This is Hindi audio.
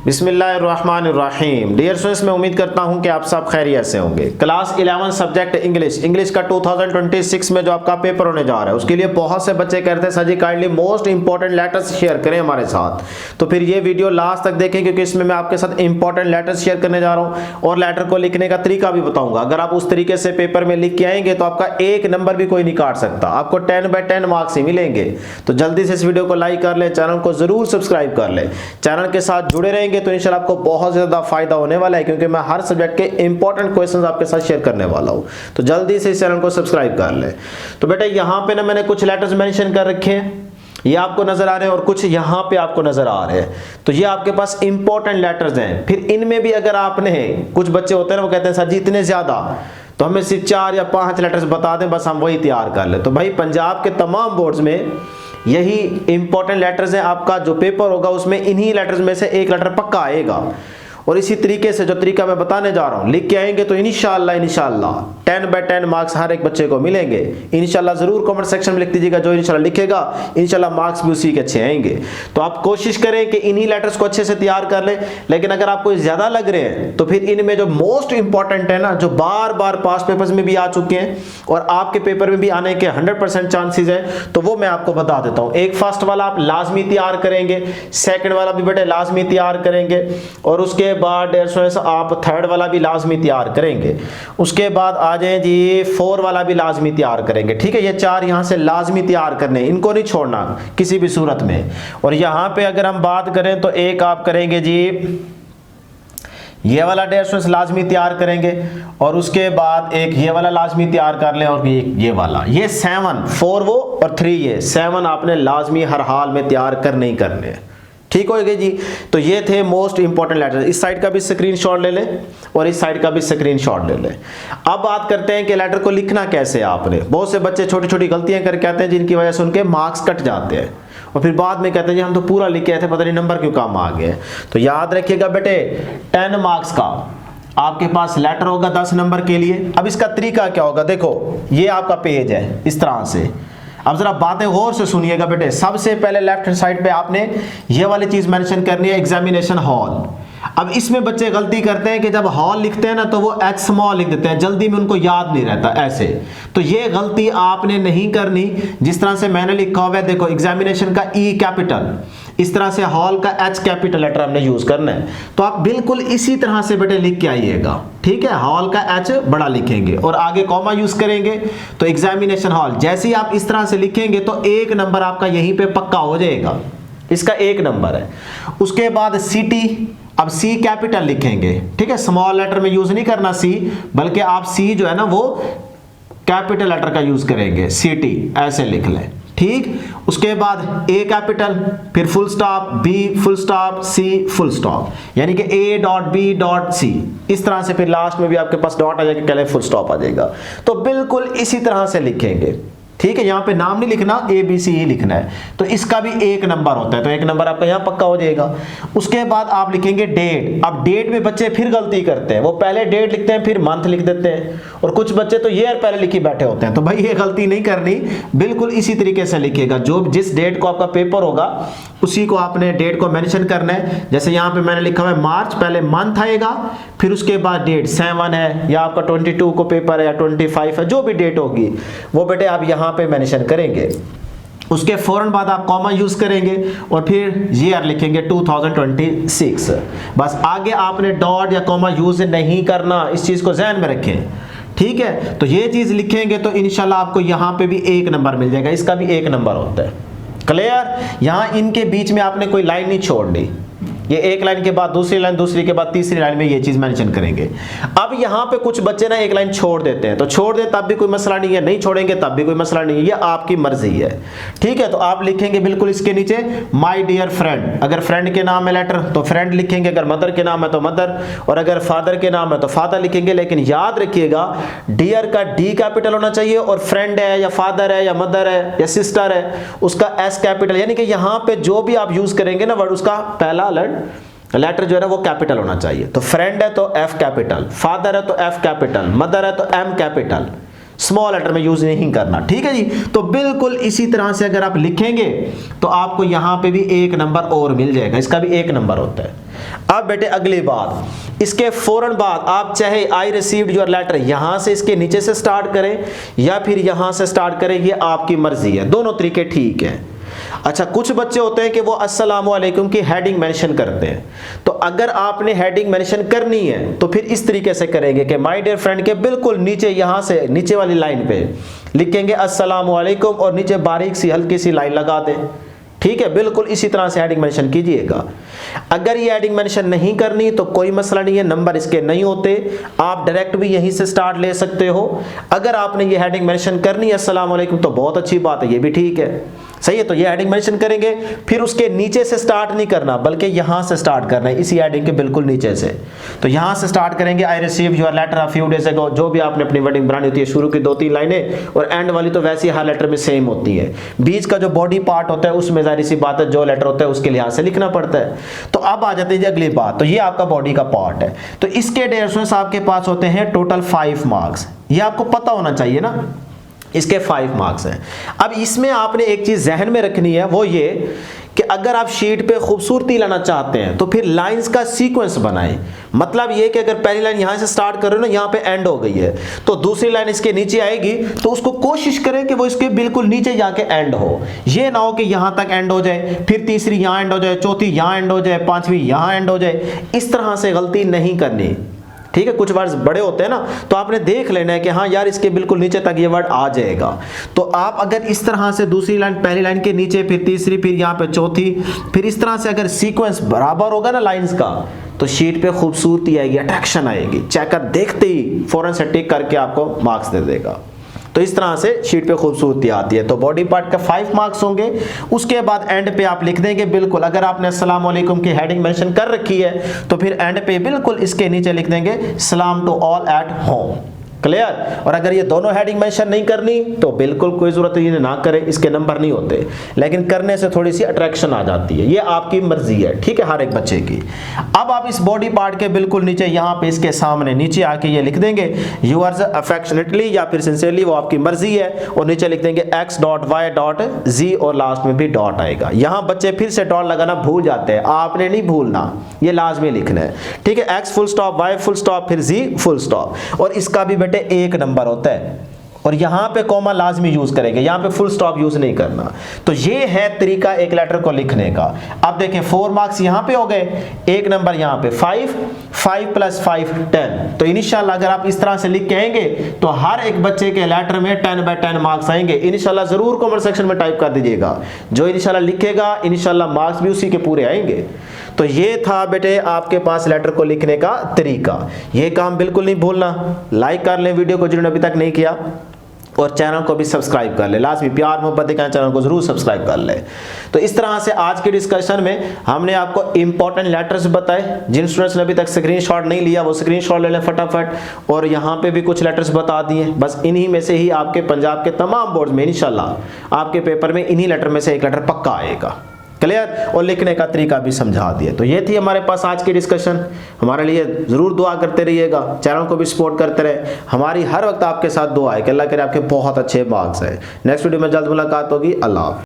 बिस्मिल्लाहिर्रहमानिर्रहीम। डियर स्टूडेंट्स, मैं उम्मीद करता हूं कि आप सब खैरियत से होंगे। क्लास 11 सब्जेक्ट इंग्लिश का 2026 में जो आपका पेपर होने जा रहा है उसके लिए बहुत से बच्चे कहते हैं sir ji kindly most important letters share करें हमारे साथ। तो फिर ये वीडियो लास्ट तक देखें क्योंकि इसमें मैं आपके साथ इंपॉर्टेंट लेटर्स शेयर करने जा रहा हूँ और लेटर को लिखने का तरीका भी बताऊंगा। अगर आप उस तरीके से पेपर में लिख के आएंगे तो आपका एक नंबर भी कोई नहीं काट सकता, आपको 10/10 मार्क्स ही मिलेंगे। तो जल्दी से इस वीडियो को लाइक कर ले, चैनल को जरूर सब्सक्राइब कर ले, चैनल के साथ जुड़े रहेंगे तो इंशाल्लाह आपको बहुत ज्यादा फायदा होने वाला है क्योंकि मैं हर सब्जेक्ट के इंपॉर्टेंट क्वेश्चंस आपके साथ शेयर करने वाला हूं। तो जल्दी से इस चैनल को सब्सक्राइब कर ले। तो बेटा यहां पे ना मैंने कुछ लेटर्स मेंशन कर रखे हैं, ये आपको नजर आ रहे हैं और कुछ यहां पे आपको नजर आ रहे हैं। तो ये आपके पास इंपॉर्टेंट लेटर्स हैं। फिर इनमें भी अगर आपने, कुछ बच्चे होते हैं ना वो कहते हैं सर जी इतने ज्यादा, तो हमें सिर्फ 4 या 5 लेटर्स बता दें बस हम वही तैयार कर ले। तो भाई पंजाब के तमाम बोर्ड्स में यही इंपॉर्टेंट लेटर्स हैं। आपका जो पेपर होगा उसमें इन्हीं लेटर्स में से एक लेटर पक्का आएगा और इसी तरीके से जो तरीका मैं बताने जा रहा हूं लिख के आएंगे तो इंशाल्लाह 10/10 मार्क्स हर एक बच्चे को मिलेंगे। इंशाल्लाह जरूर कमेंट सेक्शन में लिख दीजिएगा, जो इंशाल्लाह लिखेगा इंशाल्लाह मार्क्स भी उसी के अच्छे आएंगे। तो आप कोशिश करें कि इन्हीं लेटर्स को अच्छे से तैयार कर लें। लेकिन अगर आपको ज्यादा लग रहे हैं तो फिर इनमें जो मोस्ट इंपॉर्टेंट है ना, जो बार बार पास पेपर्स में भी आ चुके हैं और आपके पेपर में भी आने के 100% चांसेस है, तो वो मैं आपको बता देता हूं। एक फर्स्ट वाला आप लाजमी तैयार करेंगे, सेकंड वाला भी बेटे लाजमी तैयार करेंगे और उसके बाद आप थर्ड वाला भी लाजमी तैयार करेंगे। उसके बाद आ जाए जी 4 वाला भी लाजमी तैयार करेंगे। ठीक है, ये 4 यहां से लाजमी तैयार करने, इनको नहीं छोड़ना किसी भी सूरत में। और यहां पे अगर हम बात करें तो एक आप करेंगे जी ये वाला लाजमी तैयार करेंगे और उसके बाद एक ये वाला लाजमी तैयार कर लें और ये वाला, ये 7 4 वो और 3 ये 7 आपने लाजमी हर हाल में तैयार करने ही करने हैं। ठीक हो गए जी। तो ये थे मोस्ट इंपॉर्टेंट लेटर। इस साइड का भी स्क्रीनशॉट ले लें और इस साइड का भी स्क्रीनशॉट ले लें। अब बात करते हैं कि लेटर को लिखना कैसे है। आपने बहुत से बच्चे छोटी छोटी गलतियां करके आते हैं जिनकी वजह से उनके मार्क्स कट जाते हैं और फिर बाद में कहते हैं जी हम तो पूरा लिख के आए थे, पता नहीं नंबर क्यों कम आ गए। तो याद रखिएगा बेटे 10 मार्क्स का आपके पास लेटर होगा 10 नंबर के लिए। अब इसका तरीका क्या होगा, देखो ये आपका पेज है इस तरह से। अब जरा बातें गौर से सुनिएगा बेटे। सबसे पहले लेफ्ट हैंड साइड पे आपने ये वाली चीज मेंशन करनी है, एग्जामिनेशन हॉल। अब इसमें बच्चे गलती करते हैं कि जब हॉल लिखते हैं ना तो वो एच स्मॉल लिख देते हैं, जल्दी में उनको याद नहीं रहता ऐसे। तो ये गलती आपने नहीं करनी। जिस तरह से मैंने लिखा हुआ है देखो, एग्जामिनेशन का ई कैपिटल, इस तरह से हॉल का एच कैपिटल लेटर हमने यूज करना है। तो आप बिल्कुल इसी तरह से बेटे लिख के आइएगा। ठीक है, हॉल का एच बड़ा लिखेंगे और आगे कॉमा यूज करेंगे। तो एग्जामिनेशन हॉल जैसे ही आप इस तरह से लिखेंगे तो 1 नंबर आपका यहीं पे पक्का हो जाएगा, इसका 1 नंबर है। उसके बाद सिटी, अब सी कैपिटल लिखेंगे। ठीक है, स्मॉल लेटर में यूज नहीं करना सी, बल्कि आप सी जो है ना वो कैपिटल लेटर का यूज करेंगे, सिटी ऐसे लिख लें। ठीक, उसके बाद ए कैपिटल, फिर full stop, B full stop, C full stop, यानी कि A dot B dot C, इस तरह से फिर लास्ट में भी आपके पास डॉट आ जाएगा, पहले फुल स्टॉप आ जाएगा। तो बिल्कुल इसी तरह से लिखेंगे। ठीक है, यहां पे नाम नहीं लिखना, ए बी सी ही लिखना है। तो इसका भी 1 नंबर होता है, तो 1 नंबर आपका यहां पक्का हो जाएगा। उसके बाद आप लिखेंगे डेट। अब डेट में बच्चे फिर गलती करते हैं, वो पहले डेट लिखते हैं फिर मंथ लिख देते हैं और कुछ बच्चे तो ईयर पहले लिखी बैठे होते हैं। तो भाई ये गलती नहीं करनी, बिल्कुल इसी तरीके से लिखिएगा। जो जिस डेट को आपका पेपर होगा उसी को आपने डेट को मेंशन करना है। जैसे यहां पे मैंने लिखा हुआ है मार्च, पहले मंथ आएगा फिर उसके बाद डेट 7 है या आपका 22 को पेपर है या 25 है, जो भी डेट होगी वो बेटे आप यहां पे मेंशन करेंगे। उसके फौरन बाद आप कॉमा यूज करेंगे और फिर ईयर लिखेंगे 2026। बस आगे आपने डॉट या कॉमा यूज नहीं करना, इस चीज को ध्यान में रखें। ठीक है, तो ये चीज लिखेंगे तो इंशाल्लाह आपको यहां पे भी 1 नंबर मिल जाएगा, इसका भी 1 नंबर होता है। क्लियर, यहां इनके बीच में आपने कोई लाइन नहीं छोड़नी, ये एक लाइन के बाद दूसरी लाइन, दूसरी के बाद तीसरी लाइन में ये चीज मेंशन करेंगे। अब यहां पे कुछ बच्चे ना एक लाइन छोड़ देते हैं, तो छोड़ दे तब भी कोई मसला नहीं है, नहीं छोड़ेंगे तब भी कोई मसला नहीं है, ये आपकी मर्जी है। ठीक है, तो आप लिखेंगे बिल्कुल इसके नीचे माय डियर फ्रेंड। अगर फ्रेंड के नाम है लेटर तो फ्रेंड लिखेंगे, अगर मदर के नाम है तो मदर, और अगर फादर के नाम है तो फादर लिखेंगे। लेकिन याद रखिएगा डियर का डी कैपिटल होना चाहिए और फ्रेंड है या फादर है या मदर है या सिस्टर है उसका एस कैपिटल, यानी कि यहां पे जो भी आप यूज करेंगे ना वर्ड, उसका पहला लेटर जो है ना वो कैपिटल होना चाहिए। तो फ्रेंड है तो एफ कैपिटल, फादर है तो एफ कैपिटल, मदर है तो एम कैपिटल, स्मॉल लेटर में यूज नहीं करना। ठीक है जी, तो बिल्कुल इसी तरह से अगर आप लिखेंगे तो आपको यहां पे भी 1 नंबर और मिल जाएगा, इसका भी 1 नंबर होता है। अब बेटे अगली बात, इसके फौरन बाद आप चाहे आई रिसीव्ड योर लेटर यहां से इसके नीचे से स्टार्ट करें या फिर यहां से स्टार्ट करें, ये आपकी मर्जी है, दोनों तरीके ठीक है। अच्छा, कुछ बच्चे होते हैं कि वो अस्सलाम वालेकुम की हेडिंग मेंशन करते हैं, तो अगर आपने हेडिंग मेंशन करनी है तो फिर इस तरीके से करेंगे कि माय डियर फ्रेंड के बिल्कुल नीचे यहां से नीचे वाली लाइन पे लिखेंगे अस्सलाम वालेकुम और नीचे बारीक सी हल्की सी लाइन लगा दें। ठीक है, बिल्कुल इसी तरह से हेडिंग मेंशन कीजिएगा। अगर ये हेडिंग मेंशन नहीं करनी तो कोई मसला नहीं है, नंबर इसके नहीं होते, आप डायरेक्ट भी यहीं से स्टार्ट ले सकते हो। अगर आपने ये हेडिंग मेंशन करनी है अस्सलाम वालेकुम तो बहुत अच्छी बात है, ये भी ठीक है, सही है। तो ये हेडिंग मेंशन करेंगे, फिर उसके नीचे से स्टार्ट नहीं करना बल्कि यहां से स्टार्ट करना है, इसी हेडिंग के बिल्कुल नीचे से। तो यहां से स्टार्ट करेंगे, I receive your letter a few days ago, जो भी आपने अपनी वर्डिंग बनानी होती है, शुरू की 2-3 लाइनें और एंड वाली तो वैसे ही हर लेटर में सेम होती है। बीच का जो बॉडी पार्ट होता है उसमें जाहिर सी बात है जो लेटर होता है उसके लिहाज से लिखना पड़ता है। तो अब आ जाते हैं अगली बात, तो ये आपका बॉडी का पार्ट है। तो इसके 150 आपके पास होते हैं टोटल 5 मार्क्स, ये आपको पता होना चाहिए ना, इसके 5 मार्क्स हैं। अब इसमें आपने एक चीज जहन में रखनी है, वो ये कि अगर आप शीट पे खूबसूरती लाना चाहते हैं तो फिर लाइंस का सीक्वेंस बनाएं। मतलब ये कि अगर पहली लाइन यहां से स्टार्ट कर रहे हो ना, यहां पे एंड हो गई है, तो दूसरी लाइन इसके नीचे आएगी, तो उसको कोशिश करें कि वो इसके बिल्कुल नीचे जाके एंड हो। ये ना हो कि यहां तक एंड हो जाए, फिर तीसरी यहां एंड हो जाए, चौथी यहां एंड हो जाए, पांचवी यहां एंड हो जाए। इस तरह से गलती नहीं करनी, ठीक है। कुछ वर्ड्स बड़े होते हैं ना, तो आपने देख लेना है कि हाँ यार इसके बिल्कुल नीचे तक ये वर्ड आ जाएगा। तो आप अगर इस तरह से दूसरी लाइन पहली लाइन के नीचे, फिर तीसरी, फिर यहाँ पे चौथी, फिर इस तरह से अगर सीक्वेंस बराबर होगा ना लाइंस का, तो शीट पे खूबसूरती आएगी, अट्रैक्शन आएगी, चेकर देखते ही फौरन से टिक करके आपको मार्क्स दे देगा। तो इस तरह से शीट पे खूबसूरती आती है। तो बॉडी पार्ट का 5 मार्क्स होंगे। उसके बाद एंड पे आप लिख देंगे बिल्कुल, अगर आपने अस्सलाम वालेकुम की हेडिंग मेंशन कर रखी है तो फिर एंड पे बिल्कुल इसके नीचे लिख देंगे सलाम to all at home. Clear. और अगर ये दोनों हेडिंग मेंशन नहीं करनी तो बिल्कुल कोई जरूरत नहीं, ना करें, इसके नंबर नहीं होते, लेकिन करने से थोड़ी सी अट्रैक्शन आ जाती है, ये आपकी मर्जी है, ठीक है, हर एक बच्चे की। अब आप इस बॉडी पार्ट के बिल्कुल नीचे यहाँ पे इसके सामने नीचे आके ये लिख देंगे यूअर्स अफेक्शनेटली या फिर सिंसियरली, वो आपकी मर्जी है, और नीचे लिख देंगे x.y.z और लास्ट में भी डॉट आएगा। यहाँ बच्चे फिर से डॉट लगाना भूल जाते हैं, आपने नहीं भूलना, ये लाजमी लिखना है, ठीक है। x full stop, y full stop, फिर z फुल स्टॉप, और इसका भी बेटे 1 नंबर होता है, और यहां पे कॉमा लाजमी यूज करेंगे, यहां पे फुल स्टॉप यूज नहीं करना। तो ये है तरीका एक लेटर को लिखने का। अब देखें 4 मार्क्स यहां पे हो गए, 1 नंबर यहां पे 5 + 5 10। तो इंशाल्लाह अगर आप इस तरह से लिख के आएंगे तो हर एक बच्चे के लेटर में 10/10 मार्क्स आएंगे। इंशाल्लाह जरूर कमेंट सेक्शन में टाइप कर दीजिएगा, जो इंशाल्लाह लिखेगा इंशाल्लाह मार्क्स भी उसी के पूरे आएंगे। तो ये था बेटे आपके पास लेटर को लिखने का तरीका। ये काम बिल्कुल नहीं भूलना, लाइक कर लें वीडियो को जिन्होंने अभी तक नहीं किया, और चैनल को भी सब्सक्राइब कर ले, लाजमी प्यार मोहब्बत के चैनल को जरूर सब्सक्राइब कर ले। तो इस तरह से आज के डिस्कशन में हमने आपको इंपॉर्टेंट लेटर्स बताए। जिन स्टूडेंट्स ने अभी तक स्क्रीनशॉट नहीं लिया वो स्क्रीनशॉट ले लें फटाफट, और यहाँ पे भी कुछ लेटर्स बता दिए। बस इन्हीं में से ही आपके पंजाब के तमाम बोर्ड में इंशाल्लाह आपके पेपर में इन्हीं लेटर में से एक लेटर पक्का आएगा। क्लियर। और लिखने का तरीका भी समझा दिया। तो ये थी हमारे पास आज की डिस्कशन। हमारे लिए जरूर दुआ करते रहिएगा, चैनल को भी सपोर्ट करते रहे। हमारी हर वक्त आपके साथ दुआ है कि अल्लाह करे आपके बहुत अच्छे मार्क्स है। नेक्स्ट वीडियो में जल्द मुलाकात होगी। अल्लाह हाफ़िज़।